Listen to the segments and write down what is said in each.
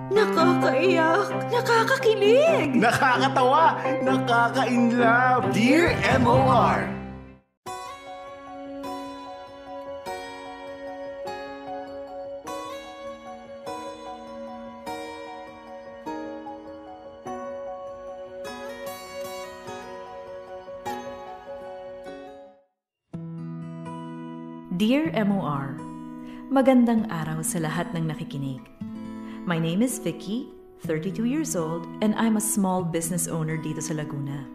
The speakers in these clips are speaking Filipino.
Nakakaiyak, nakakakilig, nakakatawa, nakaka-inlove. Dear MOR! Dear MOR, magandang araw sa lahat ng nakikinig. My name is Vicky, 32 years old, and I'm a small business owner dito sa Laguna.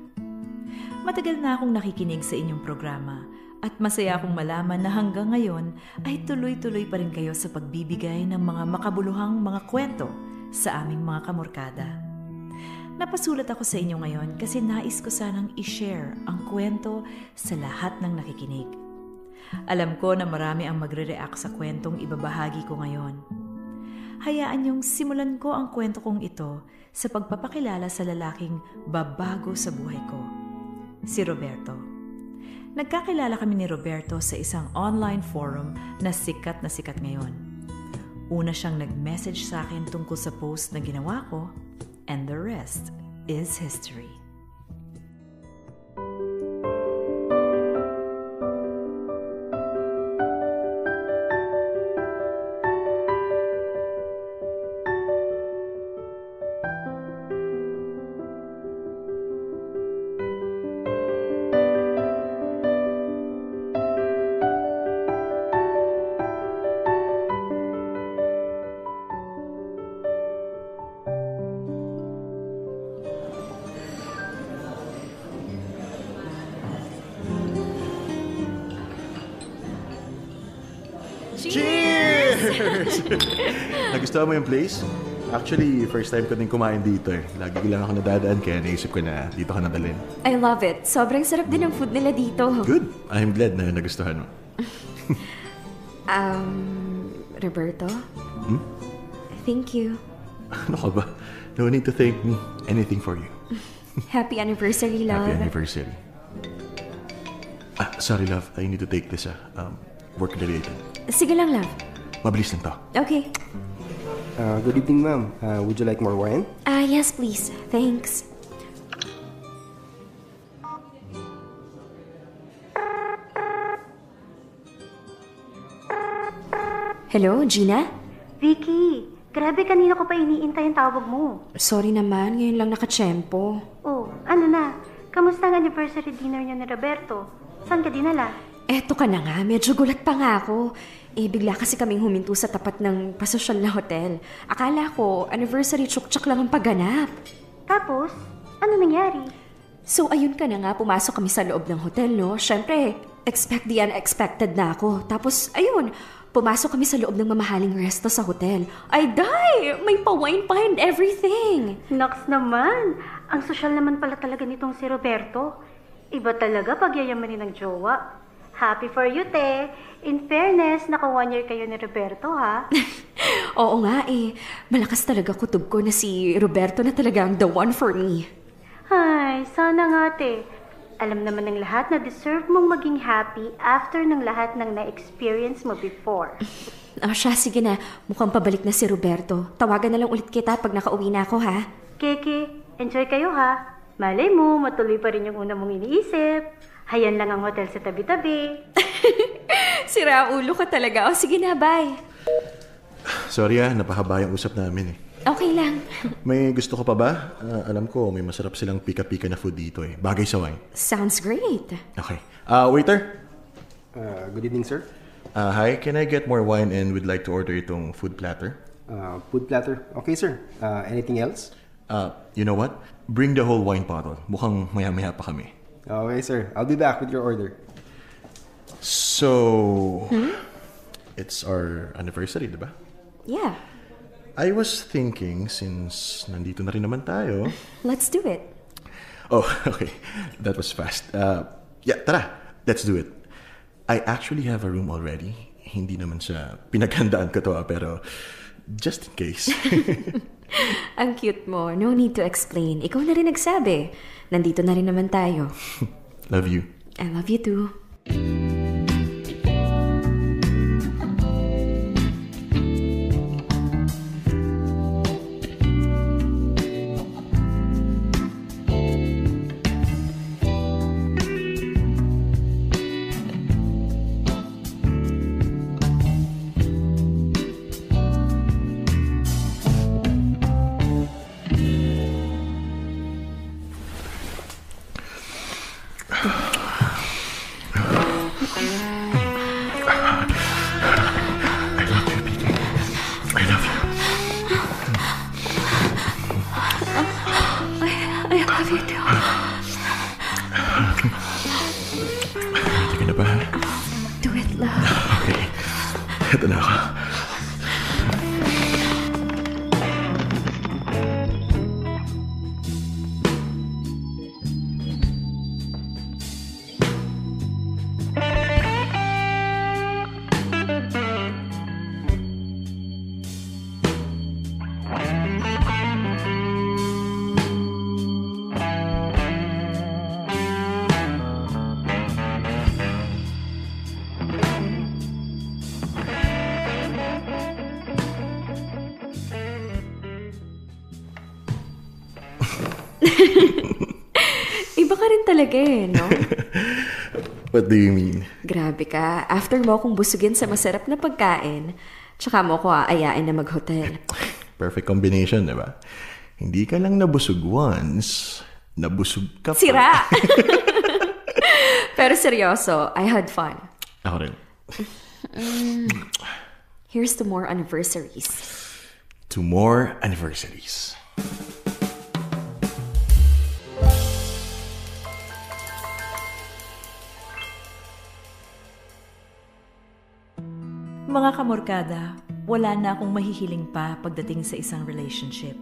Matagal na akong nakikinig sa inyong programa at masaya akong malaman na hanggang ngayon ay tuloy-tuloy pa rin kayo sa pagbibigay ng mga makabuluhang mga kwento sa aming mga kamorkada. Napasulat ako sa inyo ngayon kasi nais ko sanang i-share ang kwento sa lahat ng nakikinig. Alam ko na marami ang magre-react sa kwentong ibabahagi ko ngayon. Hayaan niyong simulan ko ang kwento kong ito sa pagpapakilala sa lalaking babago sa buhay ko, si Roberto. Nagkakilala kami ni Roberto sa isang online forum na sikat ngayon. Una siyang nag-message sa akin tungkol sa post na ginawa ko, and the rest is history. Cheers! Nagustuhan mo yung place? Actually, first time ko din kumain dito eh. Lagi lang ako nadadaan kaya naisip ko na dito ka nadalhin. I love it. Sobrang sarap din ng food nila dito. Good. I'm glad na nagustuhan mo. Roberto? Thank you. Ano ka ba? No need to thank me. Anything for you. Happy anniversary, love. Happy anniversary. Sorry, love. I need to take this, work related. Sige lang, love. Mabilis lang to. Okay. Good evening, ma'am. Would you like more wine? Yes, please. Thanks. Hello, Gina? Vicky, grabe kanina ko pa iniintay ang tawag mo. Sorry naman, ngayon lang nakatsyempo. Oh, ano na? Kamusta ang anniversary dinner niyo ni Roberto? Saan ka dinala? Eto ka na nga, medyo gulat pa nga ako. Bigla kasi kaming huminto sa tapat ng pasosyal na hotel. Akala ko, anniversary tsak-tsak lang ang pagganap. Tapos, ano nangyari? So ayun ka na nga, pumasok kami sa loob ng hotel, no? Siyempre, expect the unexpected na ako. Tapos, ayun, pumasok kami sa loob ng mamahaling resto sa hotel. Ay, die! May pa-wine pa and everything! Naks naman! Ang sosyal naman pala talaga nitong si Roberto. Iba talaga pag yayamanin ng jowa. Happy for you, te. In fairness, naka 1 year kayo ni Roberto, ha? Oo nga Malakas talaga kutob ko na si Roberto na talagang the one for me. Ay, sana nga, te. Alam naman ng lahat na deserve mong maging happy after ng lahat ng na-experience mo before. Siya, sige na. Mukhang pabalik na si Roberto. Tawagan na lang ulit kita pag nakauwi na ako, ha? Keke, enjoy kayo, ha? Malay mo, matuloy pa rin yung una mong iniisip. Hayan lang ang hotel sa tabi-tabi. Sira ulo ka talaga. O sige na, bye. Sorry napahaba yung usap namin eh. Okay lang. May gusto ko pa ba? Alam ko may masarap silang pika-pika na food dito eh. Bagay sa wine. Sounds great. Okay. Waiter? Good evening, sir. Hi, can I get more wine and would like to order itong food platter? Food platter. Okay, sir. Anything else? You know what? Bring the whole wine bottle. Mukhang maya-maya pa kami. Okay, sir. I'll be back with your order. So, it's our anniversary, diba? Yeah. I was thinking, since nandito na rin naman tayo... Let's do it. Oh, okay. That was fast. Yeah, tara. Let's do it. I actually have a room already. Hindi naman siya pinaghandaan ko to, pero just in case. Ang cute mo. No need to explain. Ikaw na rin nagsabi. Nandito na rin naman tayo. Love you. I love you too. Iba ka rin talaga eh, no? What do you mean? Grabe ka. After mo akong busugin sa masarap na pagkain, tsaka mo ako aayain na mag-hotel. Perfect combination, di ba? Hindi ka lang nabusog once, nabusog ka pa. Sira! Pero seryoso, I had fun. Ako rin. Here's to more anniversaries. To more anniversaries. Mga kamorkada, wala na akong mahihiling pa pagdating sa isang relationship.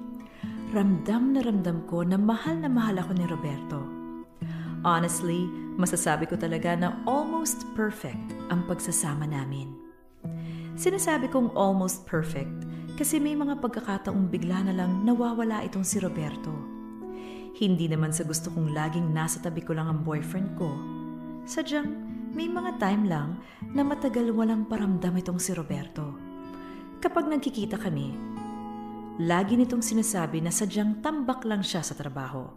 Ramdam ko na mahal ako ni Roberto. Honestly, masasabi ko talaga na almost perfect ang pagsasama namin. Sinasabi kong almost perfect kasi may mga pagkakataong bigla na lang nawawala itong si Roberto. Hindi naman sa gusto kong laging nasa tabi ko lang ang boyfriend ko. Sadyang may mga time lang na matagal walang paramdam itong si Roberto. Kapag nagkikita kami, lagi nitong sinasabi na sadyang tambak lang siya sa trabaho.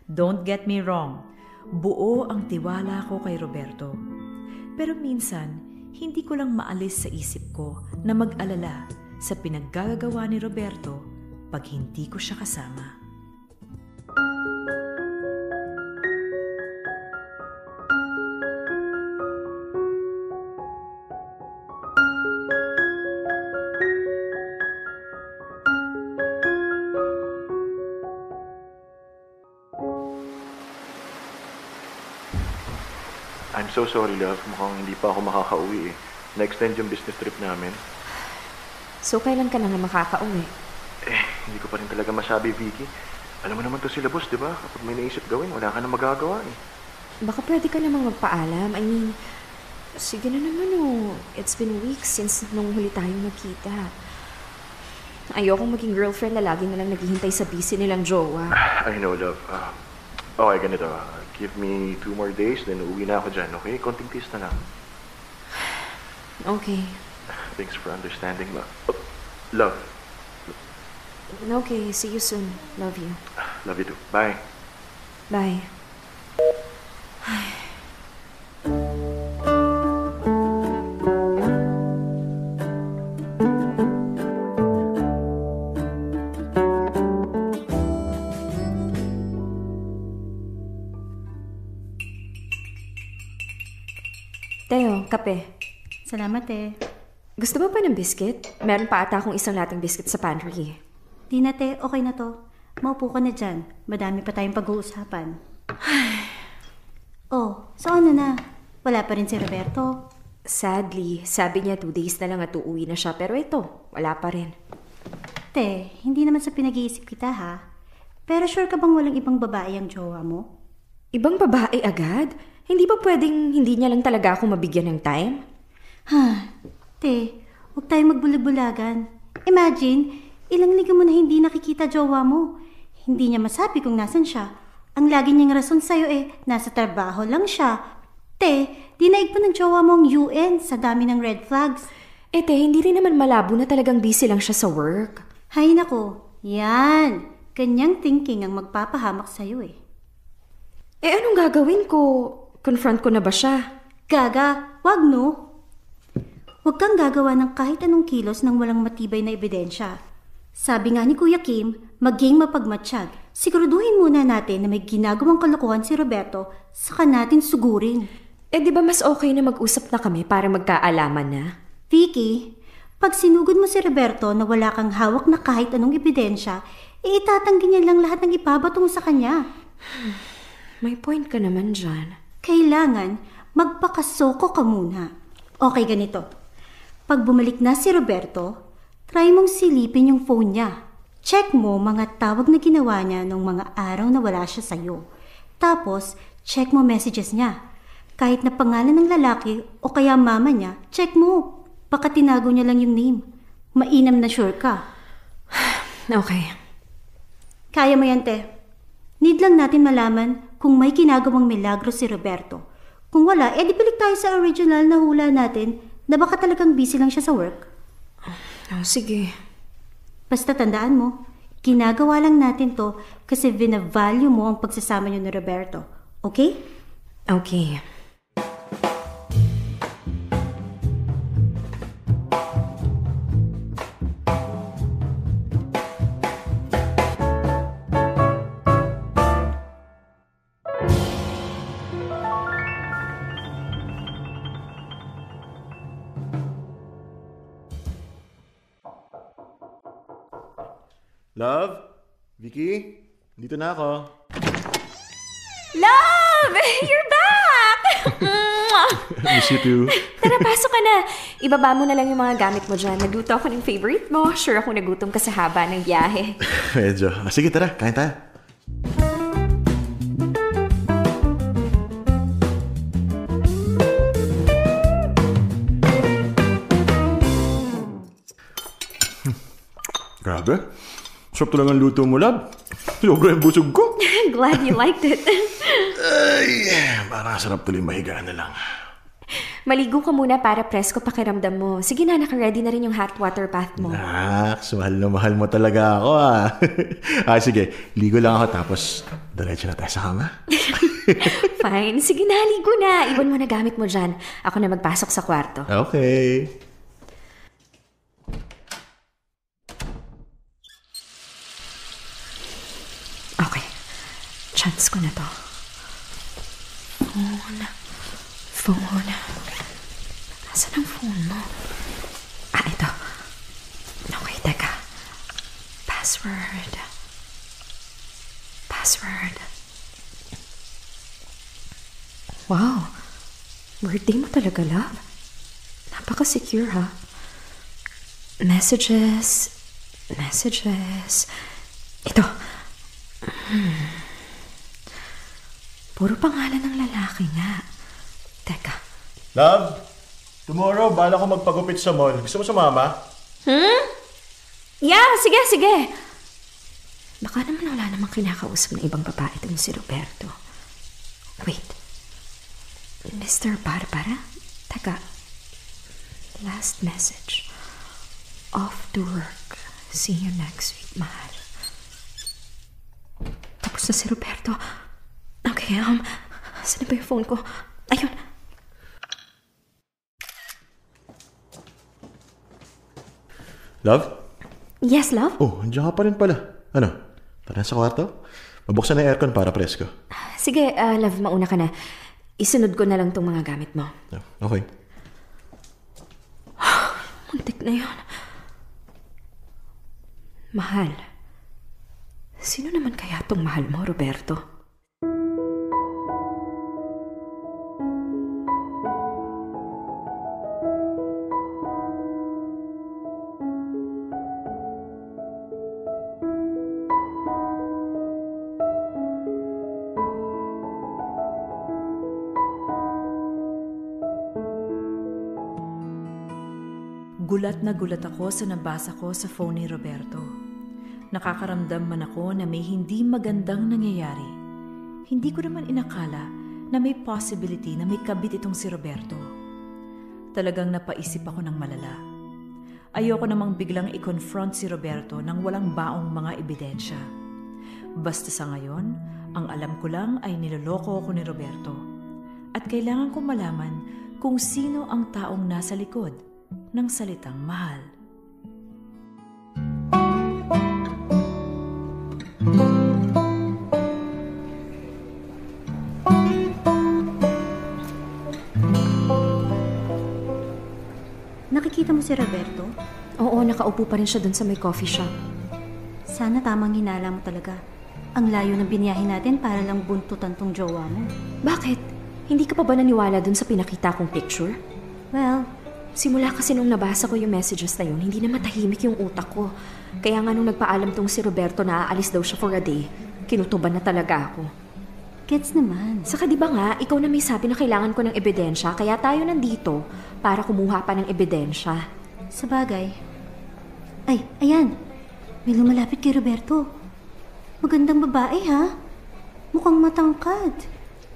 Don't get me wrong, buo ang tiwala ko kay Roberto. Pero minsan, hindi ko lang maalis sa isip ko na mag-alala sa pinaggagawa ni Roberto pag hindi ko siya kasama. I'm so sorry, love. Mukhang hindi pa ako makakauwi eh. Na-extend yung business trip namin. So, kailan ka na nga makakauwi? Hindi ko pa rin talaga masabi, Vicky. Alam mo naman to sila, boss, di ba? Kapag may naisip gawin, wala ka na magagawa eh. Baka pwede ka namang magpaalam. I mean, sige na naman oh. It's been weeks since nung huli tayong magkita. Ayokong maging girlfriend na lagi na lang naghihintay sa busy nilang jowa. I know, love. Okay, ganito. Give me 2 more days, then uwi na ako dyan, okay? Konting tiis na lang. Okay. Thanks for understanding, love. Okay, see you soon. Love you. Love you too. Bye. Bye. Teo, kape. Salamat eh. Gusto mo pa ng biscuit? Meron pa ata akong isang lating biscuit sa pantry. Di na te, okay na to. Maupo ka na dyan. Madami pa tayong pag-uusapan. Oh, so ano na? Wala pa rin si Roberto? Sadly, sabi niya 2 days na lang at uuwi na siya. Pero ito, wala pa rin. Te, hindi naman sa pinag-iisip kita ha. Pero sure ka bang walang ibang babae ang jowa mo? Ibang babae agad? Hindi ba pwedeng hindi niya lang talaga ako mabigyan ng time? Te, huwag tayong magbulag-bulagan. Imagine, ilang linggo mo na hindi nakikita jowa mo. Hindi niya masabi kung nasan siya. Ang lagi niyang rason sa'yo nasa trabaho lang siya. Te, dinaig pa ng jowa mo ang UN sa dami ng red flags. Te, hindi rin naman malabo na talagang busy lang siya sa work. Hay nako, yan. Kanyang thinking ang magpapahamak sa'yo Anong gagawin ko? Confront ko na ba siya? Gaga, wag no. Huwag kang gagawa ng kahit anong kilos nang walang matibay na ebidensya. Sabi nga ni Kuya Kim, maging mapagmatsyag. Siguraduhin muna natin na may ginagawang kalokohan si Roberto, saka natin sugurin. Di ba mas okay na mag-usap na kami para magkaalaman na? Vicky, pag sinugod mo si Roberto na wala kang hawak na kahit anong ebidensya, itatanggi niya lang lahat ng ibabato mo sa kanya. May point ka naman dyan. Kailangan magpakasoko ka muna. Okay, ganito. Pag bumalik na si Roberto, try mong silipin yung phone niya. Check mo mga tawag na ginawa niya nung mga araw na wala siya sa'yo. Tapos, check mo messages niya. Kahit na pangalan ng lalaki o kaya mama niya, check mo. Baka tinago niya lang yung name. Mainam na sure ka. Okay. Kaya mo yan, te. Need lang natin malaman kung may ginagawang milagro si Roberto. Kung wala, di balik tayo sa original na hula natin na baka talagang busy lang siya sa work. Sige. Basta tandaan mo, Ginagawa lang natin to kasi vina-value mo ang pagsasama niyo ni Roberto. Okay? Okay. Love? Vicky? Dito na ako. Love! You're back! Miss you too. Tara, pasok ka na. Ibaba mo na lang yung mga gamit mo dyan. Nagluto ako ng favorite mo. Sure ako nagutom ka sa haba ng biyahe. Medyo. Sige, tara. Kain tayo. Grabe. Sarap talagang luto mo, love. Sobra yung busog ko. Glad you liked it. Ay, parang sarap tuloy mahigaan na lang. Maligo ka muna para presko pakiramdam mo. Sige na, naka-ready na rin yung hot water bath mo. Mahal na mahal mo talaga ako sige, ligo lang ako tapos diretso na tayo sa kama. Fine, sige na, ligo na. Iwan mo na gamit mo dyan. Ako na magpasok sa kwarto. Okay. Okay, chance ko na to. Phone. Asan ang phone mo? Ito. Okay, teka. Password. Wow. Birthday mo talaga, love. Napaka-secure, ha? Messages. Ito. Puro pangalan ng lalaki nga. Teka. Love, tomorrow bala ko magpagupit sa mall. Gusto mo sumama? Yeah, sige. Baka naman wala namang kinakausap ng ibang babae itong si Roberto. Wait. Mr. Barbara? Teka. Last message. Off to work. See you next week, mahal. Tapos na si Roberto. Okay, saan na ba yung phone ko? Ayun. Love? Yes, love? Oh, andiyan ka pa rin pala. Ano? Tara sa kwarto? Mabuksan na aircon para presko. Sige, love, mauna ka na. Isunod ko na lang tong mga gamit mo. Okay. Muntik na yun. Mahal. Sino naman kaya tong mahal mo, Roberto? Gulat na gulat ako sa nabasa ko sa phone ni Roberto. Nakakaramdam man ako na may hindi magandang nangyayari. Hindi ko naman inakala na may possibility na may kabit itong si Roberto. Talagang napaisip ako ng malala. Ayoko namang biglang i-confront si Roberto nang walang baong mga ebidensya. Basta sa ngayon, ang alam ko lang ay niloloko ako ni Roberto. At kailangan kong malaman kung sino ang taong nasa likod ng salitang mahal. Nakikita mo si Roberto? Oo, nakaupo pa rin siya dun sa may coffee shop. Sana tamang hinala mo talaga. Ang layo ng biniyahin natin para lang buntutan tong jowa mo. Bakit? Hindi ka pa ba naniwala dun sa pinakita kong picture? Well, simula kasi nung nabasa ko yung messages na yun, hindi na matahimik yung utak ko. Kaya nga nung nagpaalam tong si Roberto na aalis daw siya for a day, kinutuban na talaga ako. gets naman. Saka di ba nga, ikaw na may sabi na kailangan ko ng ebidensya, kaya tayo nandito para kumuha pa ng ebidensya. Sabagay. Ay, ayan. May lumalapit kay Roberto. Magandang babae, ha? Mukhang matangkad.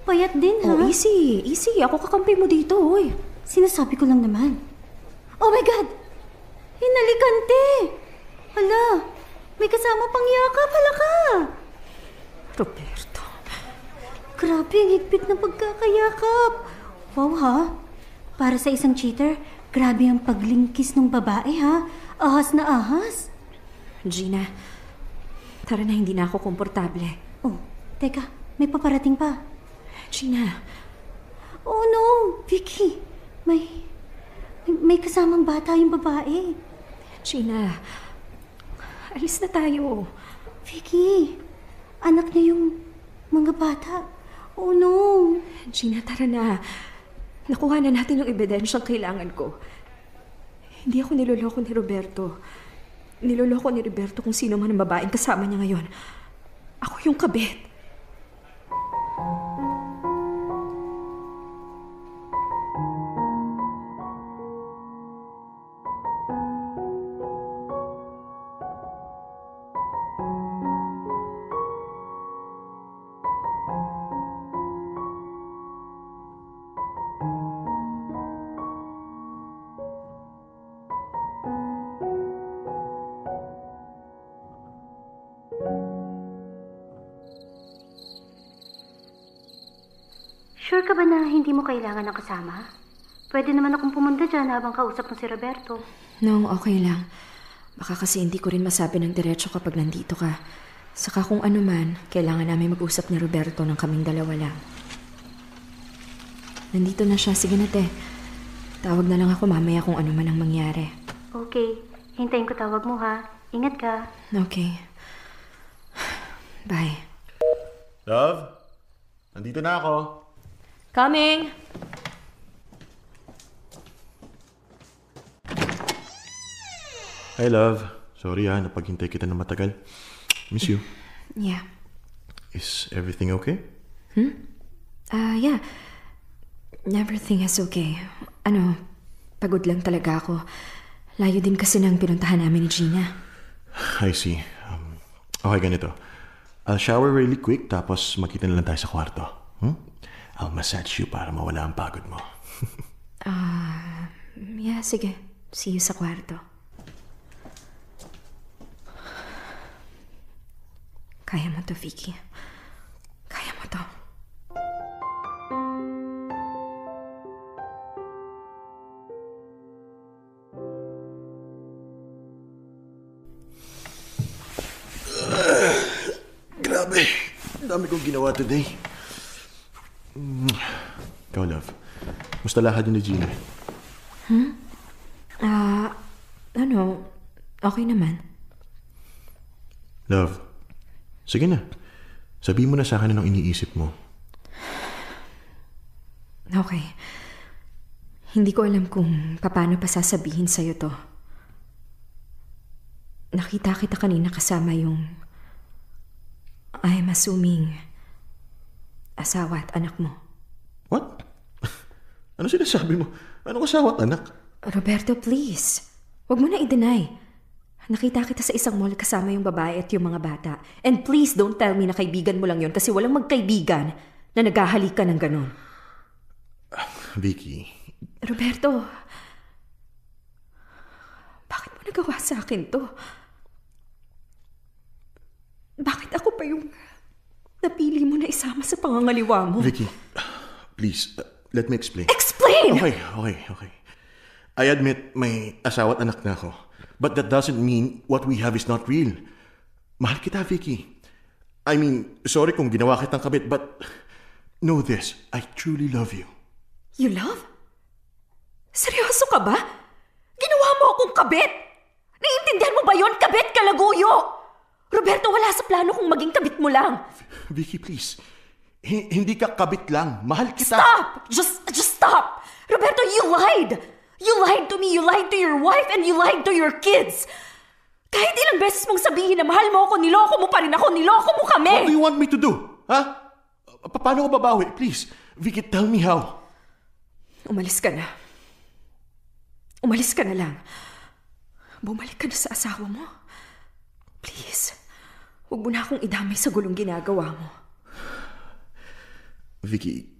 Payat din, ha? Oh, easy. Easy. Ako kakampi mo dito, oy. Sinasabi ko lang naman. Oh my God! Hinalikante! Hala, may kasama kasama pang yakap. Halaka! Roberto. Grabe, ang higpit ng pagkakayakap. Wow ha? Para sa isang cheater, grabe ang paglingkis ng babae ha. Ahas na ahas. Gina, tara na, hindi na ako komportable. Oh, teka, may paparating pa. Gina. Oh no, Vicky. May kasamang bata yung babae. Gina, alis na tayo. Vicky, anak niya yung mga bata. Oh no. Gina, tara na. Nakuha na natin yung ebidensyang kailangan ko. Hindi ako niloloko ni Roberto. Niloloko ni Roberto kung sino man ang babaeng kasama niya ngayon. Ako yung kabit. Sure ka ba na hindi mo kailangan ng kasama? Pwede naman akong pumunta dyan habang kausap mo si Roberto. No, okay lang. Baka kasi hindi ko rin masabi ng diretso kapag nandito ka. Saka kung ano man, kailangan namin mag-usap ni Roberto ng kaming dalawa lang. Nandito na siya. Sige na, te. Tawag na lang ako mamaya kung ano man ang mangyari. Okay. Hintayin ko tawag mo ha. Ingat ka. Okay. Bye. Love? Nandito na ako. Coming! Hi, love. Sorry napaghintay kita ng matagal. Miss you. Yeah. Is everything okay? Yeah. Everything is okay. Pagod lang talaga ako. Layo din kasi ng pinuntahan namin ni Gina. I see. Okay, ganito. I'll shower really quick, tapos makita na lang tayo sa kwarto. I'll massage you para mawala ang pagod mo. Yeah, sige. See you sa kwarto. Kaya mo to, Vicky. Kaya mo to. Grabe. Ang dami kong ginawa today. Ikaw, love. Musta lakad yun ni Gina? Okay naman. Love, sige na. Sabihin mo na sa akin anong iniisip mo. Okay. Hindi ko alam kung paano pa sasabihin sa'yo to. Nakita kita kanina kasama yung I'm assuming asawa at anak mo. What? Ano sinasabi mo? Anong asawa at anak? Roberto, please. Huwag mo na i-deny. Nakita kita sa isang mall kasama yung babae at yung mga bata. And please don't tell me na kaibigan mo lang yon kasi walang magkaibigan na naghahalikan ng ganun. Vicky. Roberto, bakit mo nagawa sa akin to? Bakit ako pa yung napili mo na isama sa pangangaliwa mo? Vicky, please, let me explain. Explain! Okay. I admit may asawa at anak na ako. But that doesn't mean what we have is not real. Mahal kita, Vicky. I mean, sorry kung ginawa kitang kabit, but know this, I truly love you. You love? Seryoso ka ba? Ginawa mo akong kabit? Naiintindihan mo ba yon? Kabit, kalaguyo! Roberto, wala sa plano kung maging kabit mo lang. Vicky, please. Hindi ka kabit lang. Mahal kita. Stop! Just stop! Roberto, you lied! You lied to me, you lied to your wife, and you lied to your kids! Kahit ilang beses mong sabihin na mahal mo ako, niloko mo pa rin ako, niloko mo kami! What do you want me to do? Ha? Paano ko babawi? Please, Vicky, tell me how. Umalis ka na. Umalis ka na lang. Bumalik ka na sa asawa mo. Please, huwag mo na akong idamay sa gulong ginagawa mo. Vicky,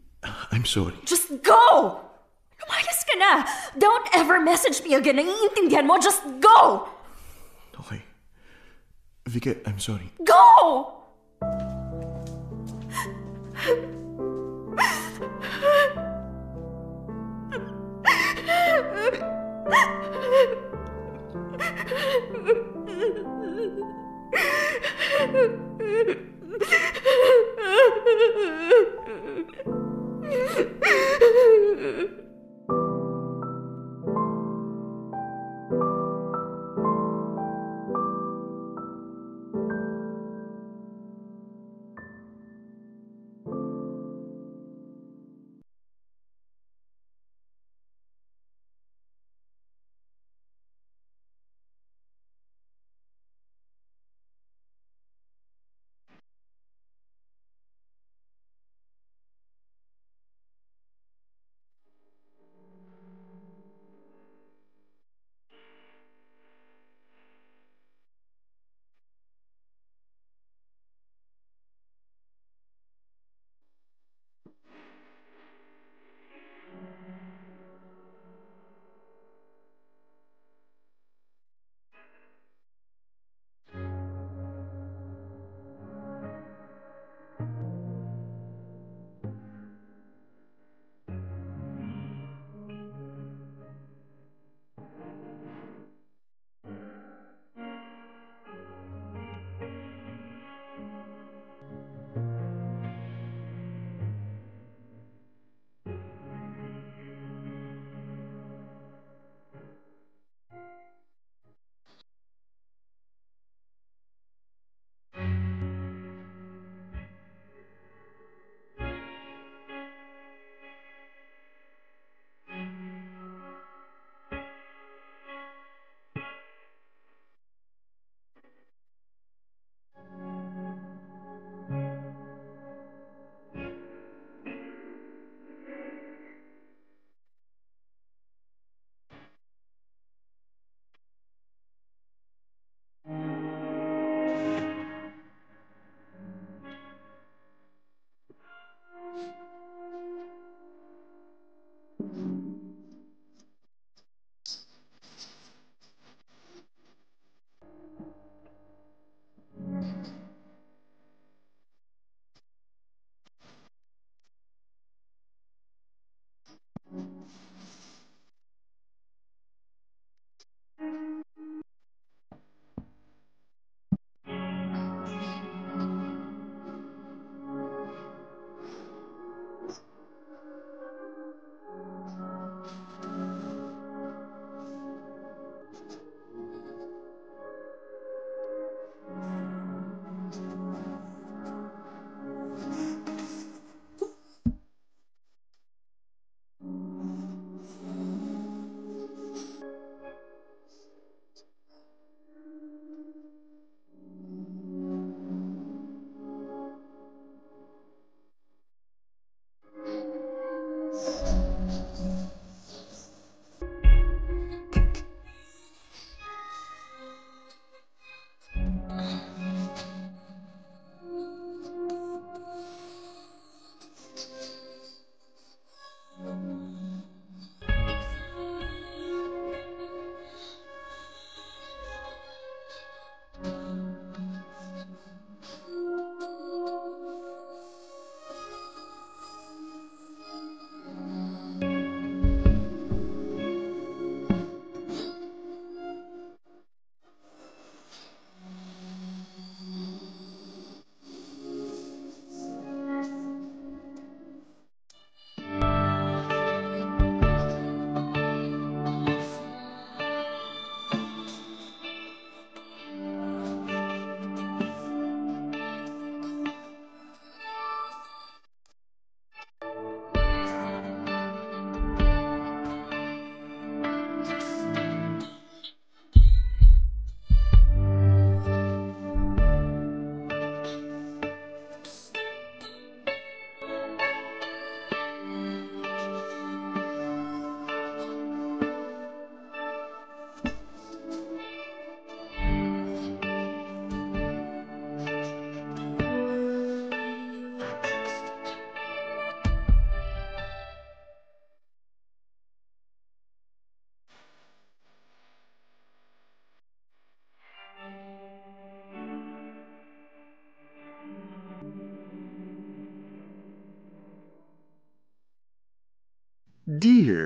I'm sorry. Just go! Lumayas ka na! Don't ever message me again. Naiintindihan mo? Just go! Okay. Vicky, I'm sorry. Go!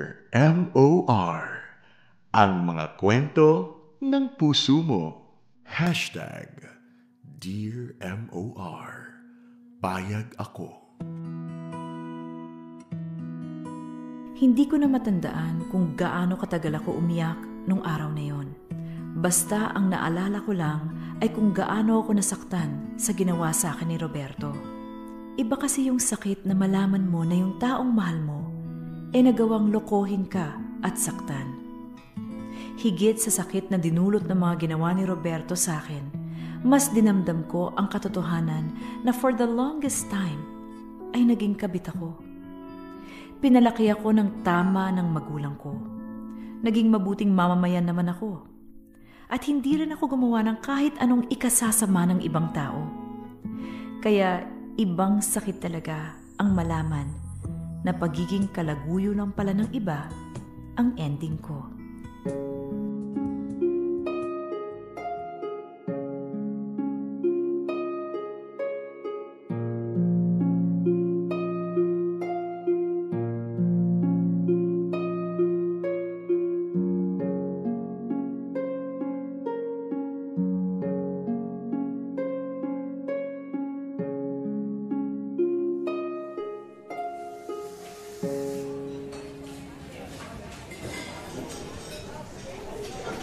Dear M.O.R. Ang mga kwento ng puso mo. Hashtag Dear M.O.R. Payag ako. Hindi ko na matandaan kung gaano katagal ako umiyak nung araw na yon. Basta ang naalala ko lang ay kung gaano ako nasaktan sa ginawa sa akin ni Roberto. Iba kasi yung sakit na malaman mo na yung taong mahal mo ay nagawang lokohin ka at saktan. Higit sa sakit na dinulot ng mga ginawa ni Roberto sa akin, mas dinamdam ko ang katotohanan na for the longest time ay naging kabit ako. Pinalaki ako ng tama ng magulang ko. Naging mabuting mamamayan naman ako. At hindi rin ako gumawa ng kahit anong ikasasama ng ibang tao. Kaya ibang sakit talaga ang malaman na pagiging kalaguyo lang pala ng iba ang ending ko.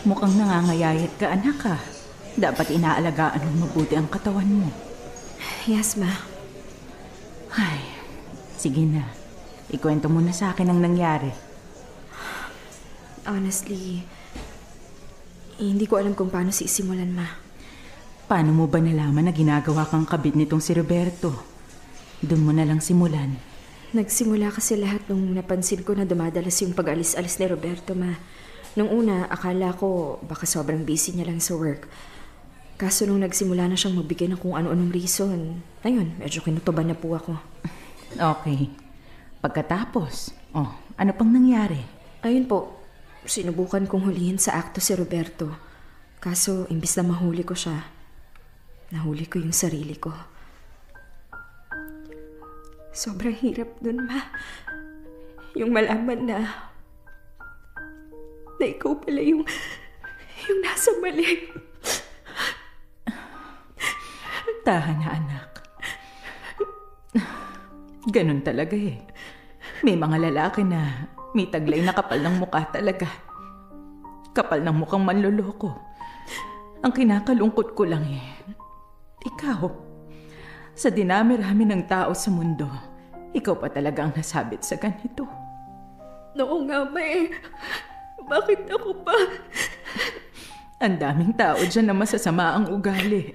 Mukhang nangangayayat ka, anak ha. Dapat inaalagaan mo mabuti ang katawan mo. Yes, ma. Ay, sige na. Ikwento mo na sa akin ang nangyari. Honestly, hindi ko alam kung paano sisimulan, ma. Paano mo ba nalaman na ginagawa kang kabit nitong si Roberto? Doon mo na lang simulan. Nagsimula kasi lahat nung napansin ko na dumadalas yung pag-alis-alis ni Roberto, ma. Nung una, akala ko baka sobrang busy niya lang sa work. Kaso nung nagsimula na siyang magbigay ng kung ano-anong reason, ayun, medyo kinutuban na po ako. Okay. Pagkatapos, ano pang nangyari? Ayun po, sinubukan kong hulihin sa akto si Roberto. Kaso, imbis na mahuli ko siya, nahuli ko yung sarili ko. Sobrang hirap dun, ma. Yung malaman na ikaw pala yung nasa mali. Tahan na, anak. Ganun talaga eh. May mga lalaki na may taglay na kapal ng mukha talaga. Kapal ng mukhang manloloko. Ang kinakalungkot ko lang ikaw, sa dinami-rami ng tao sa mundo, ikaw pa talaga ang nasabit sa ganito. Oo nga, may. Bakit ako pa? Ang daming tao dyan na masasama ang ugali.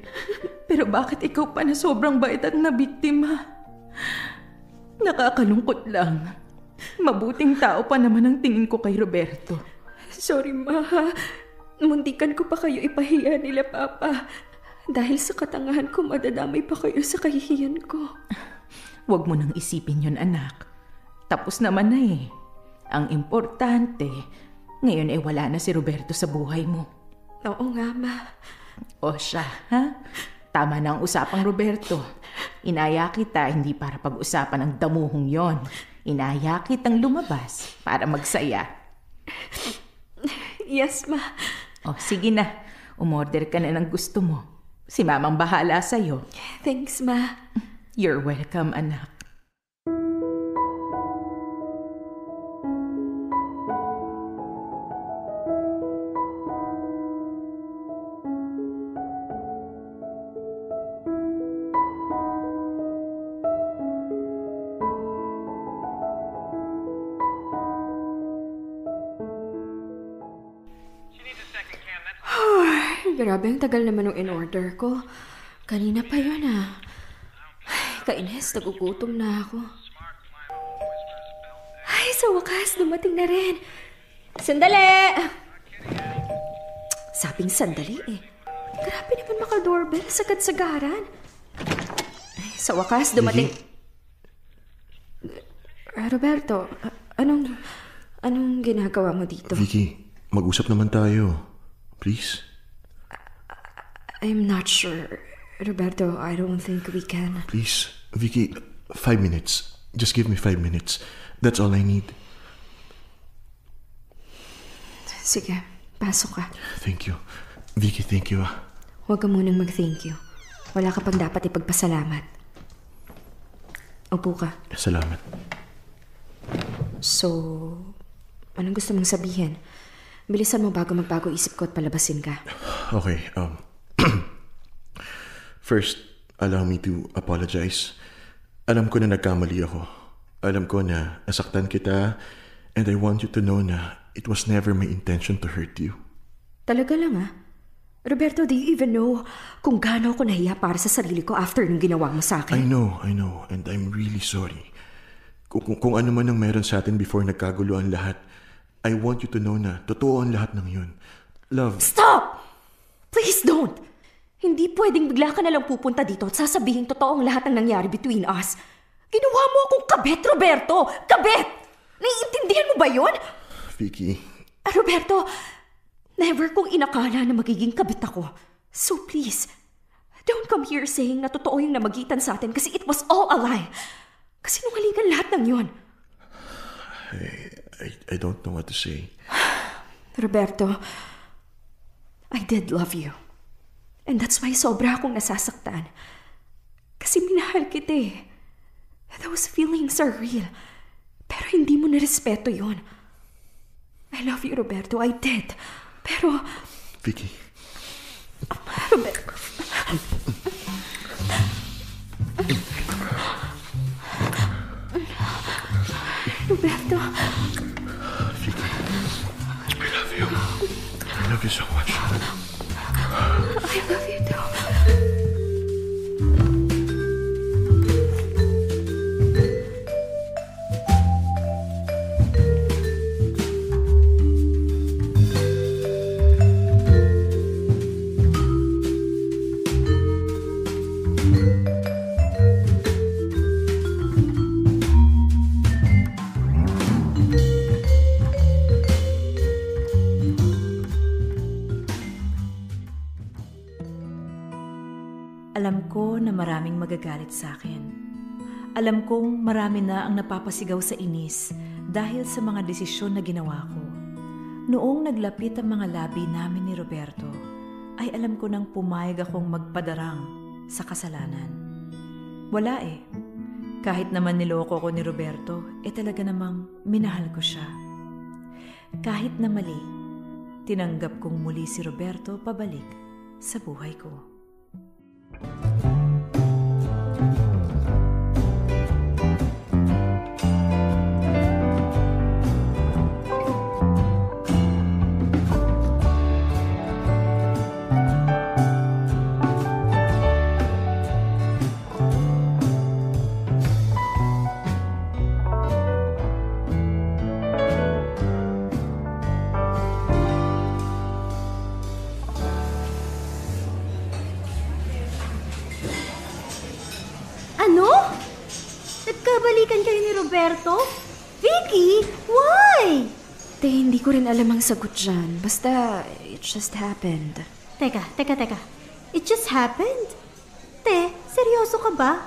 Pero bakit ikaw pa na sobrang bait at nabiktima? Nakakalungkot lang. Mabuting tao pa naman ang tingin ko kay Roberto. Sorry, ma. Muntikan ko pa kayo ipahiya nila, Papa. Dahil sa katangahan ko, madadamay pa kayo sa kahihiyan ko. Huwag mo nang isipin yun, anak. Tapos naman na Ang importante, ngayon ay wala na si Roberto sa buhay mo. Oo nga, ma. O siya, ha? Tama na ang usapang Roberto. Inaya kita hindi para pag-usapan ang damuhong yon. Inaya kitang lumabas para magsaya. Yes, ma. O sige na, umorder ka na ng gusto mo. Si Mamang bahala sa'yo. Thanks, ma. You're welcome, anak. Grabe, ang tagal naman ng in-order ko. Kanina pa yun, ah. Ay, kainis, nagugutom na ako. Ay, sa wakas, dumating na rin. Sandali! Sabing sandali Grabe naman maka-doorbell, sagad-sagaran. Ay, sa wakas, dumating... Roberto, anong ginagawa mo dito? Vicky, mag-usap naman tayo. Please? I'm not sure. Roberto, I don't think we can. Please, Vicky, 5 minutes. Just give me 5 minutes. That's all I need. Sige, pasok ka. Thank you. Vicky, thank you. Huwag ka munang mag-thank you. Wala ka pang dapat ipagpasalamat. Upo ka. Salamat. So, anong gusto mong sabihin? Bilisan mo bago magbago isip ko at palabasin ka. Okay, first, allow me to apologize. Alam ko na nagkamali ako. Alam ko na nasaktan kita, and I want you to know na it was never my intention to hurt you. Talaga lang ah. Roberto, do you even know kung gaano ako nahiya para sa sarili ko after nung ginawa mo sa I akin? know, and I'm really sorry. Kung ano man ang meron sa atin before nagkaguluhan lahat, I want you to know na totoo ang lahat ng yun. Love. Stop! Please don't! Hindi pwedeng bigla ka nalang pupunta dito at sasabihin totoo ang lahat ng nangyari between us. Ginawa mo akong kabet, Roberto! Kabet! Naiintindihan mo ba yun? Vicky. Roberto, never kong inakala na magiging kabit ako. So please, don't come here saying na totoo yung namagitan sa atin kasi it was all a lie. Kasi nungalingan lahat ng yun. I don't know what to say. Roberto, I did love you. And that's why sobra akong nasasaktan. Kasi minahal kita eh. Those feelings are real. Pero hindi mo narespeto yun. I love you, Roberto. I did. Pero... Vicky. Roberto... Roberto... Vicky. I love you. I love you so much. I love you too. Alam ko na maraming magagalit sa akin. Alam kong marami na ang napapasigaw sa inis dahil sa mga desisyon na ginawa ko. Noong naglapit ang mga labi namin ni Roberto, ay alam ko nang pumayag akong magpadarang sa kasalanan. Wala eh. Kahit naman niloko ko ni Roberto, talaga namang minahal ko siya. Kahit na mali, tinanggap kong muli si Roberto pabalik sa buhay ko. Ano? Nagkabalikan kayo ni Roberto? Vicky, why? Te, hindi ko rin alam ang sagot dyan. Basta, it just happened. Teka. It just happened? Te, seryoso ka ba?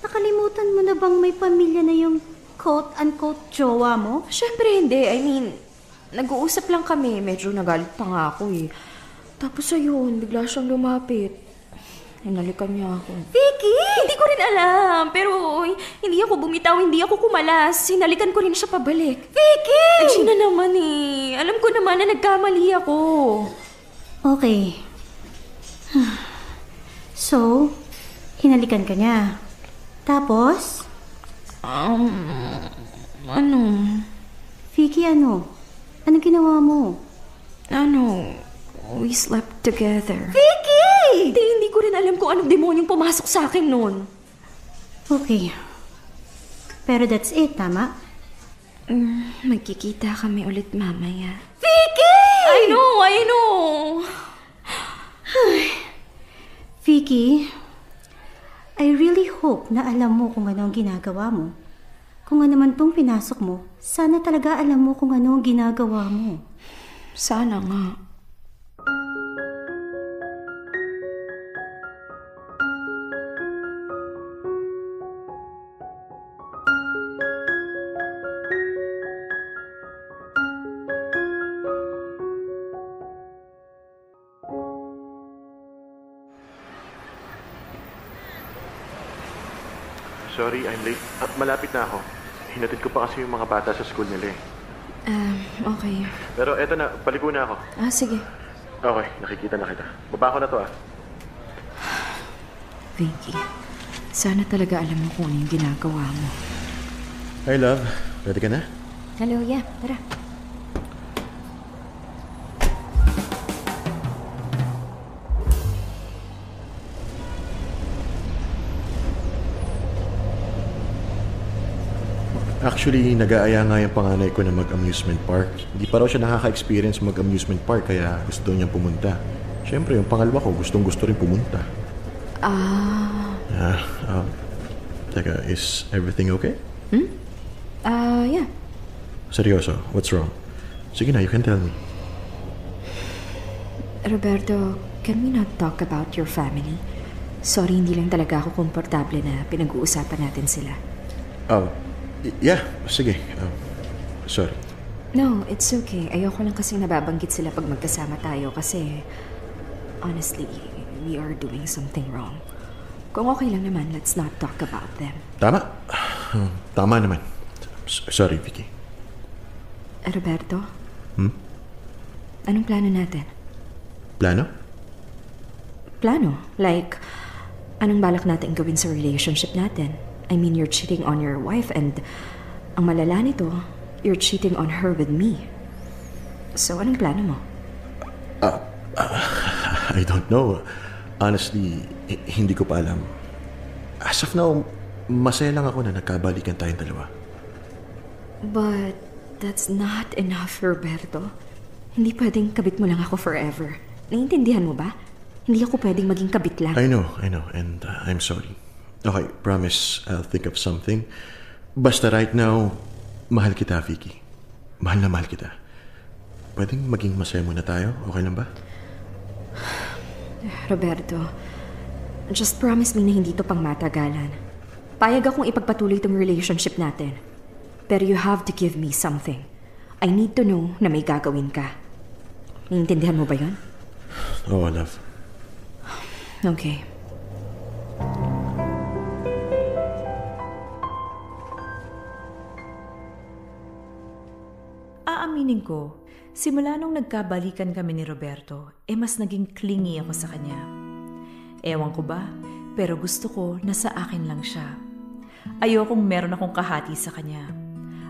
Nakalimutan mo na bang may pamilya na yung quote-unquote jowa mo? Siyempre hindi. I mean, nag-uusap lang kami. Medyo nagalit pa nga ako eh. Tapos ayun, bigla siyang lumapit. Hinalikan niya ako. Vicky! Hindi ko rin alam. Pero hindi ako bumitaw, hindi ako kumalas. Hinalikan ko rin siya pabalik. Vicky! Ay, siya na naman eh. Alam ko naman na nagkamali ako. Okay. So, hinalikan ka niya. Tapos? Ano? Vicky, ano? Anong ginawa mo? We slept together. Vicky! Hindi ko rin alam kung anong demonyong pumasok sa akin noon. Okay. Pero that's it, tama? Magkikita kami ulit mamaya. Vicky! I know! Vicky, I really hope na alam mo kung ano ang ginagawa mo. Kung ano man tong pinasok mo, sana talaga alam mo kung ano ang ginagawa mo. Sana nga. Sorry, I'm late. Malapit na ako. Hinatid ko pa kasi yung mga bata sa school nila eh. Okay. Pero eto na, paliko na ako. Sige. Okay, nakikita na kita. Baba ko na to Vicky, sana talaga alam mo kung ano yung ginagawa mo. Hi, love. Ready ka na? Hello, yeah. Tara. Actually, nag-aaya nga yung panganay ko na mag-amusement park. Hindi pa raw siya nakaka-experience mag-amusement park kaya gusto niya pumunta. Siyempre, yung pangalawa ko gustong-gusto rin pumunta. Teka, is everything okay? Yeah. Seryoso, what's wrong? Sige na, you can tell me. Roberto, can we not talk about your family? Sorry, hindi lang talaga ako komportable na pinag-uusapan natin sila. Yeah, sige. Sorry. No, it's okay. Ayoko lang kasing nababanggit sila pag magkasama tayo kasi honestly, we are doing something wrong. Kung okay lang naman, let's not talk about them. Tama. Tama naman. Sorry, Vicky. Roberto? Anong plano natin? Plano? Plano? Like, anong balak natin gawin sa relationship natin? I mean, you're cheating on your wife and ang malala nito, you're cheating on her with me. So, anong plano mo? I don't know. Honestly, hindi ko pa alam. As of now, masaya lang ako na nagkabalikan tayong dalawa. But that's not enough, Roberto. Hindi pwedeng kabit mo lang ako forever. Naiintindihan mo ba? Hindi ako pwedeng maging kabit lang. I know, and I'm sorry. Okay, promise I'll think of something. Basta right now, mahal kita, Vicky. Mahal na mahal kita. Pwedeng maging masaya muna tayo? Okay lang ba? Roberto, just promise me na hindi to pang matagalan. Payag akong ipagpatuloy tong relationship natin. Pero you have to give me something. I need to know na may gagawin ka. Naiintindihan mo ba yun? Oo, love. Okay. Aaminin ko, simula nung nagkabalikan kami ni Roberto, mas naging clingy ako sa kanya. Ewan ko ba, pero gusto ko na sa akin lang siya. Ayokong meron akong kahati sa kanya.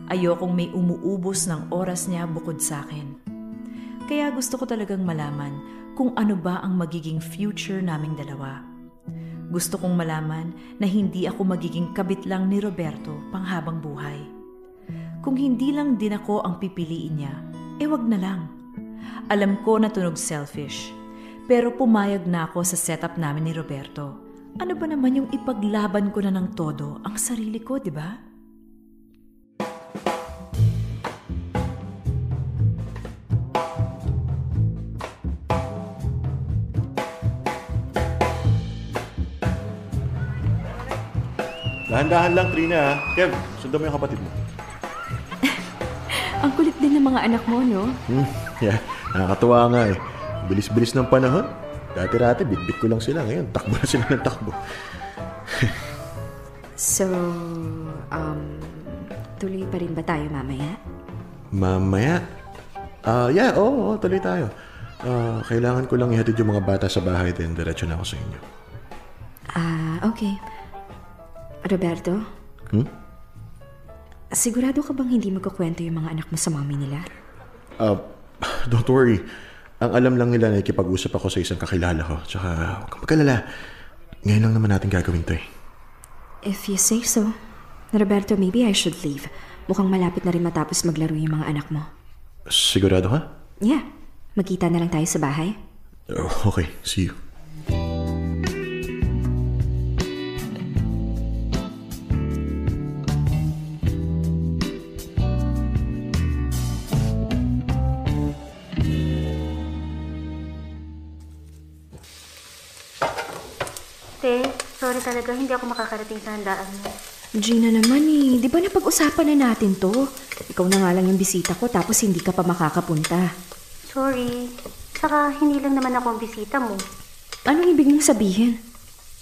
Ayokong may umuubos ng oras niya bukod sa akin. Kaya gusto ko talagang malaman kung ano ba ang magiging future naming dalawa. Gusto kong malaman na hindi ako magiging kabit lang ni Roberto panghabang buhay. Kung hindi lang din ako ang pipiliin niya, wag na lang. Alam ko na tunog selfish, pero pumayag na ako sa setup namin ni Roberto. Ano ba naman yung ipaglaban ko na ng todo ang sarili ko, di ba? Dahan-dahan lang, Trina, ha? Kev, sundan mo yung kapatid mo. Ang kulit din ng mga anak mo, no? Yeah, nakakatuwa nga eh. Bilis-bilis ng panahon. Dati-rati, bit-bit ko lang sila. Ngayon, takbo na sila ng takbo. So, tuloy pa rin ba tayo mamaya? Mamaya? Yeah, oo, tuloy tayo. Kailangan ko lang ihatid yung mga bata sa bahay din. Diretso na ako sa inyo. Okay. Roberto? Sigurado ka bang hindi magkukwento yung mga anak mo sa mommy nila? Don't worry. Ang alam lang nila na ikipag-usap ako sa isang kakilala ko. Tsaka, huwag kang magkalala. Ngayon lang naman natin gagawin to eh. If you say so. Roberto, maybe I should leave. Mukhang malapit na rin matapos maglaro yung mga anak mo. Sigurado ka? Yeah. Magkita na lang tayo sa bahay. Okay, see you. Sorry talaga, hindi ako makakarating sa handaan mo. Gina naman eh, di ba napag-usapan na natin to? Ikaw na nga lang yung bisita ko tapos hindi ka pa makakapunta. Sorry. Saka hindi lang naman ako ang bisita mo. Anong ibig mong sabihin?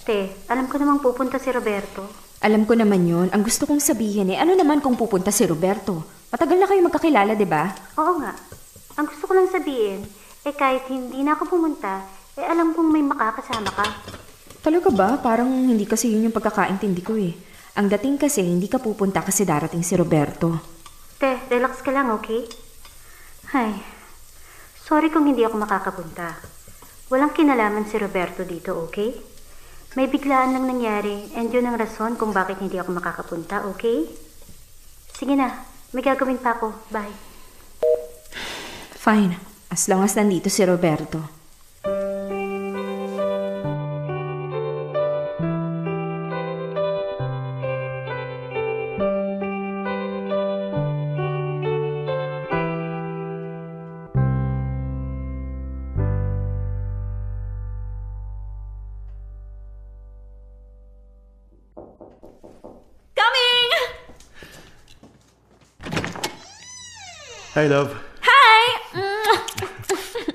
Te, alam ko namang pupunta si Roberto. Alam ko naman yon. Ang gusto kong sabihin ano naman kung pupunta si Roberto? Matagal na kayo magkakilala, di ba? Oo nga. Ang gusto ko lang sabihin, kahit hindi na ako pumunta, alam kong may makakasama ka. Talaga ba? Parang hindi kasi yun yung pagkakaintindi ko eh. Ang dating kasi, hindi ka pupunta kasi darating si Roberto. Te, relax ka lang, okay? Ay, sorry kung hindi ako makakapunta. Walang kinalaman si Roberto dito, okay? May biglaan lang nangyari and yun ang rason kung bakit hindi ako makakapunta, okay? Sige na, may gagawin pa ako. Bye. Fine. As long as nandito si Roberto. Hi, love. Hi!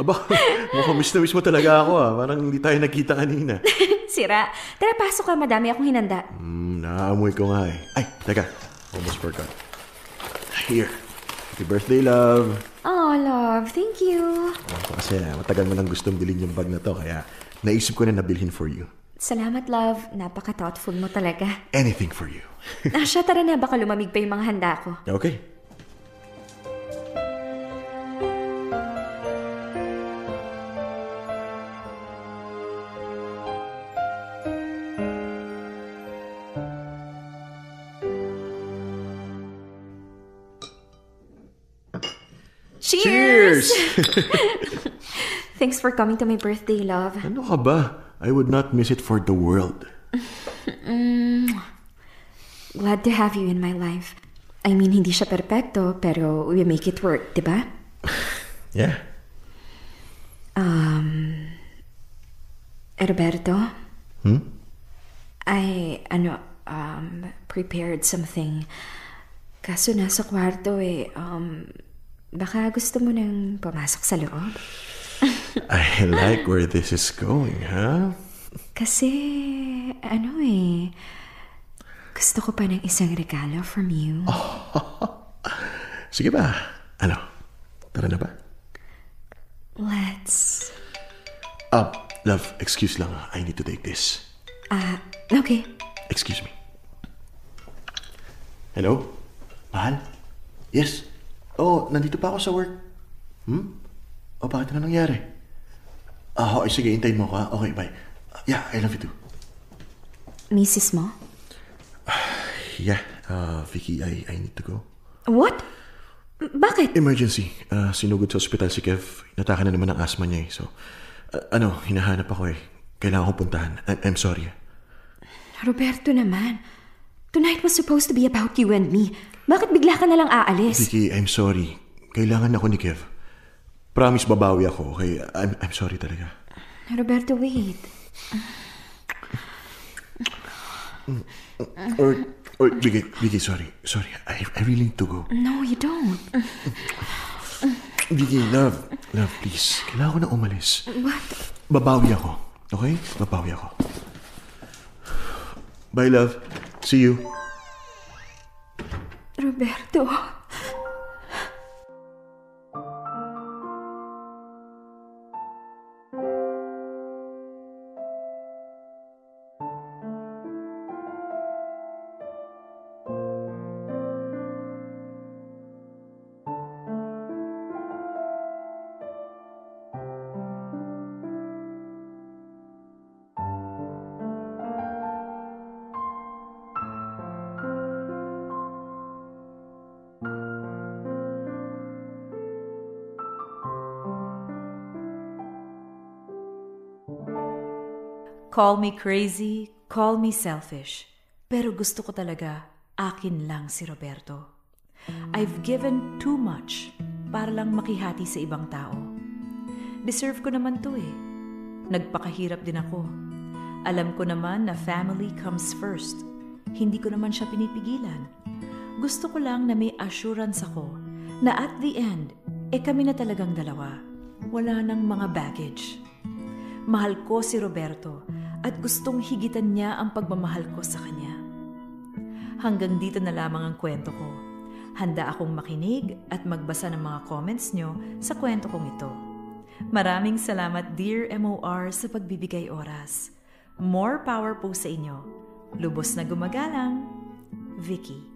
Aba, mukhang miss na miss mo talaga ako Parang hindi tayo nagkita kanina. Sira. Tara, pasok ka. Madami akong hinanda. Naamoy ko nga eh. Ay, teka. Almost forgot. Here. Happy birthday, love. Oh, love. Thank you. Kasi matagal mo nang gustong bilhin yung bag na to, kaya naisip ko na nabilhin for you. Salamat, love. Napaka-thoughtful mo talaga. Anything for you. Siya, tara na. Baka lumamig pa yung mga handa ko. Okay. Cheers! Thanks for coming to my birthday, love. Ano ka ba? I would not miss it for the world. Glad to have you in my life. I mean, hindi siya perfecto, pero we make it work, di ba? Yeah. Roberto? I prepared something. Kaso nasa kwarto baka gusto mo nang pumasok sa loob? I like where this is going, huh? Kasi, gusto ko pa ng isang regalo from you. Sige ba? Tara na ba? Let's... Love, excuse lang. I need to take this. Okay. Excuse me. Hello? Mahal? Yes? Nandito pa ako sa work. Bakit na nangyari? Sige, hintayin mo ka. Okay, bye. Yeah, I love you too. Misis mo? Yeah, Vicky, I need to go. What? Bakit? Emergency. Sinugod sa ospital si Kev. Inatake na naman ang asthma niya So, hinahanap ako Kailangan kong puntahan. I'm sorry. Roberto naman. Tonight was supposed to be about you and me. Bakit bigla ka nalang aalis? Vicky, I'm sorry. Kailangan ako ni Kev. Promise babawi ako, okay? I'm sorry talaga. Roberto, wait. Vicky, sorry. I really need to go. No, you don't. Vicky, love, please. Kailangan ko na umalis. What? Babawi ako, okay? Babawi ako. Bye, love. See you. Roberto. Call me crazy, call me selfish. Pero gusto ko talaga, akin lang si Roberto. I've given too much para lang makihati sa ibang tao. Deserve ko naman to Nagpakahirap din ako. Alam ko naman na family comes first. Hindi ko naman siya pinipigilan. Gusto ko lang na may assurance ako na at the end, kami na talagang dalawa. Wala nang mga baggage. Mahal ko si Roberto at gustong higitan niya ang pagmamahal ko sa kanya. Hanggang dito na lamang ang kwento ko. Handa akong makinig at magbasa ng mga comments nyo sa kwento kong ito. Maraming salamat, Dear MOR, sa pagbibigay oras. More power po sa inyo. Lubos na gumagalang, Vicky.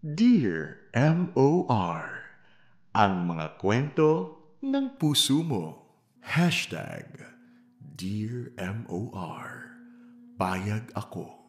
Dear MOR, ang mga kwento ng puso mo. #DearMOR. Payag ako.